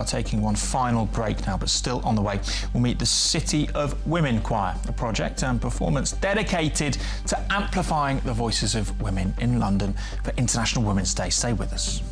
Are taking one final break now, but still on the way. We'll meet the City of Women Choir, a project and performance dedicated to amplifying the voices of women in London for International Women's Day. Stay with us.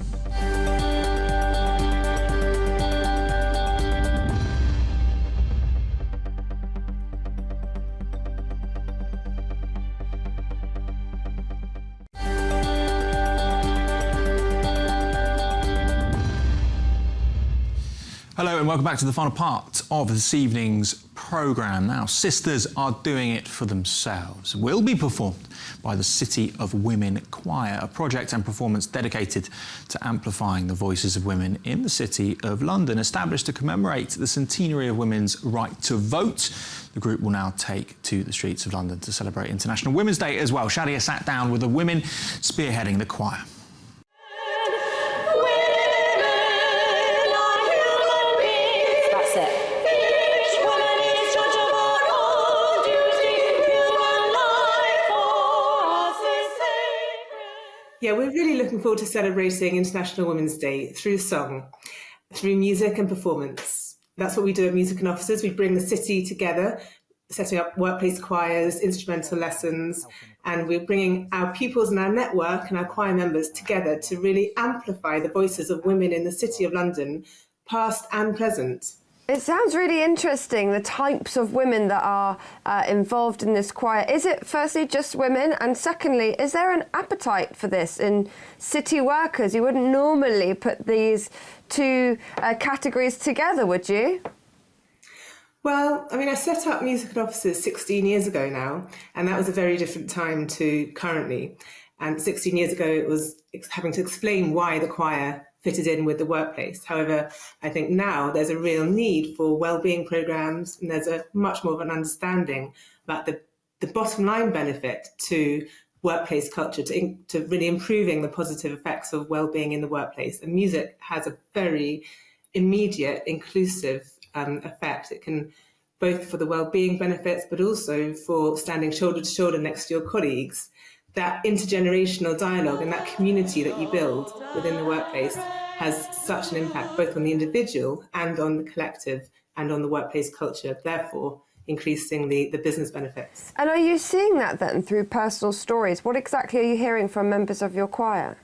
Hello and welcome back to the final part of this evening's programme. Now, Sisters Are Doing It For Themselves will be performed by the City of Women Choir, a project and performance dedicated to amplifying the voices of women in the City of London. Established to commemorate the centenary of women's right to vote, the group will now take to the streets of London to celebrate International Women's Day as well. Shadia sat down with the women spearheading the choir. Yeah, we're really looking forward to celebrating International Women's Day through song, through music and performance. That's what we do at Music and Officers. We bring the city together, setting up workplace choirs, instrumental lessons, and we're bringing our pupils and our network and our choir members together to really amplify the voices of women in the City of London, past and present. It sounds really interesting, the types of women that are involved in this choir. Is it, firstly, just women? And secondly, is there an appetite for this in city workers? You wouldn't normally put these two categories together, would you? Well, I mean, I set up Music and Officers 16 years ago now, and that was a very different time to currently. And 16 years ago, it was having to explain why the choir fitted in with the workplace. However, I think now there's a real need for wellbeing programs, and there's a much more of an understanding about the bottom line benefit to workplace culture, to really improving the positive effects of wellbeing in the workplace. And music has a very immediate, inclusive effect. It can, both for the wellbeing benefits, but also for standing shoulder to shoulder next to your colleagues. That intergenerational dialogue and that community that you build within the workplace has such an impact both on the individual and on the collective and on the workplace culture, therefore increasing the business benefits. And are you seeing that then through personal stories? What exactly are you hearing from members of your choir?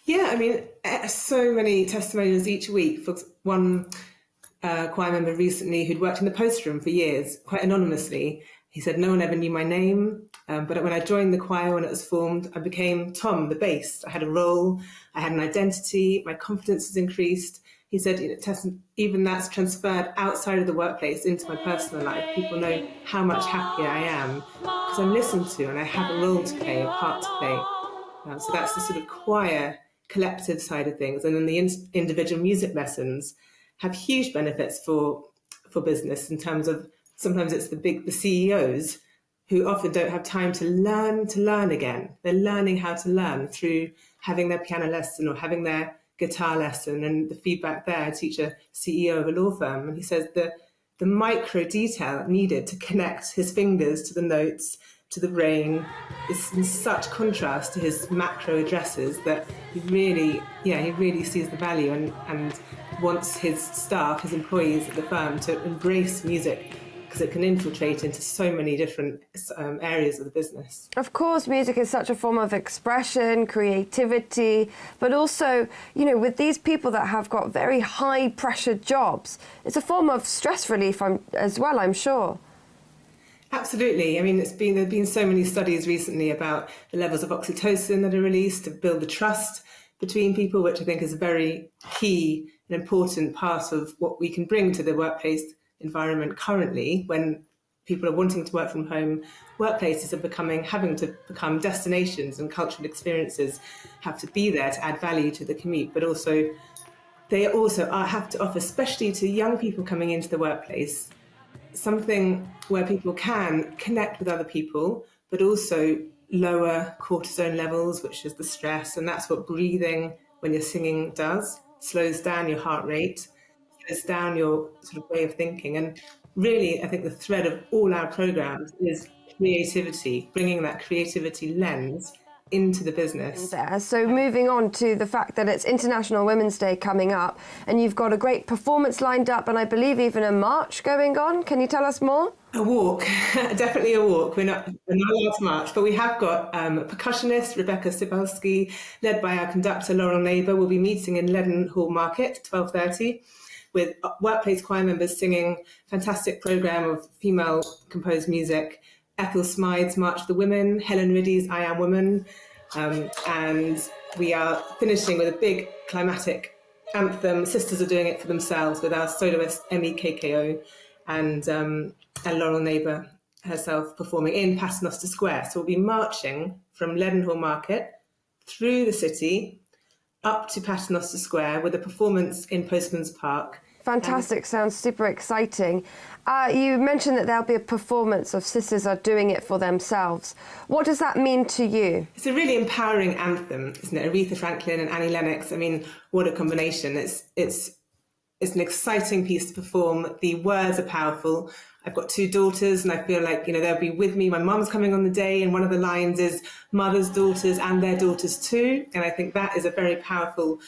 Yeah, I mean, so many testimonials each week. For one choir member recently who'd worked in the post room for years, quite anonymously, he said, no one ever knew my name, but when I joined the choir, when it was formed, I became Tom, the bass. I had a role, I had an identity, my confidence has increased. He said, Tessa, even that's transferred outside of the workplace into my personal life. People know how much happier I am because I'm listened to and I have a role to play, a part to play. So that's the sort of choir collective side of things. And then the individual music lessons have huge benefits for business in terms of sometimes it's the CEOs who often don't have time to learn again. They're learning how to learn through having their piano lesson or having their guitar lesson, and the feedback there. I teach a CEO of a law firm, and he says the micro detail needed to connect his fingers to the notes, to the brain, is in such contrast to his macro addresses that he really sees the value and wants his staff, his employees at the firm to embrace music, because it can infiltrate into so many different areas of the business. Of course, music is such a form of expression, creativity, but also, you know, with these people that have got very high-pressure jobs, it's a form of stress relief as well, I'm sure. Absolutely. I mean, there have been so many studies recently about the levels of oxytocin that are released to build the trust between people, which I think is a very key and important part of what we can bring to the workplace environment currently, when people are wanting to work from home. Workplaces are having to become destinations, and cultural experiences have to be there to add value to the commute, but also they have to offer, especially to young people coming into the workplace, something where people can connect with other people, but also lower cortisone levels, which is the stress, and that's what breathing when you're singing does. Slows down your heart rate, slows down your sort of way of thinking. And really, I think the thread of all our programs is creativity, bringing that creativity lens into the business. There. So moving on to the fact that it's International Women's Day coming up, and you've got a great performance lined up, and I believe even a march going on. Can you tell us more? A walk, definitely a walk. We're not allowed to march, but we have got a percussionist, Rebecca Sibelski, led by our conductor, Laurel Neighbour, will be meeting in Leadenhall Market, 12:30, with workplace choir members singing a fantastic programme of female composed music. Ethel Smythe's March for the Women, Helen Riddy's I Am Woman, and we are finishing with a big climatic anthem. Sisters are doing it for themselves with our soloist MIO and Laurel Neighbour herself performing in Paternoster Square. So we'll be marching from Leadenhall Market through the city up to Paternoster Square with a performance in Postman's Park. Fantastic, sounds super exciting. You mentioned that there'll be a performance of Sisters Are Doing It For Themselves. What does that mean to you? It's a really empowering anthem, isn't it? Aretha Franklin and Annie Lennox, I mean, what a combination. It's an exciting piece to perform. The words are powerful. I've got 2 daughters and I feel like, they'll be with me. My mum's coming on the day, and one of the lines is mothers, daughters and their daughters too. And I think that is a very powerful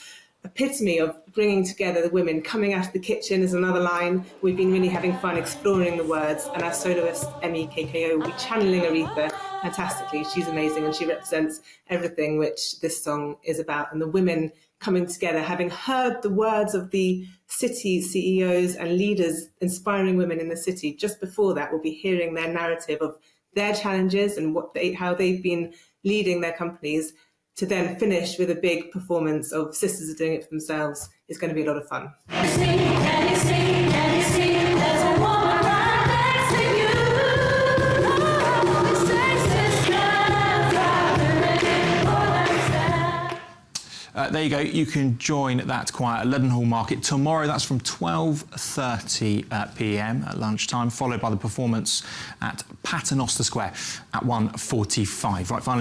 epitome of bringing together the women. Coming out of the kitchen is another line. We've been really having fun exploring the words, and our soloist MIO will be channeling Aretha fantastically. She's amazing and she represents everything which this song is about, and the women coming together, having heard the words of the city CEOs and leaders, inspiring women in the city. Just before that, we'll be hearing their narrative of their challenges and how they've been leading their companies. To then finish with a big performance of Sisters Are Doing It For Themselves is going to be a lot of fun. There you go. You can join that choir at Leadenhall Market tomorrow. That's from 12:30 p.m. at lunchtime, followed by the performance at Paternoster Square at 1:45. Right, finally.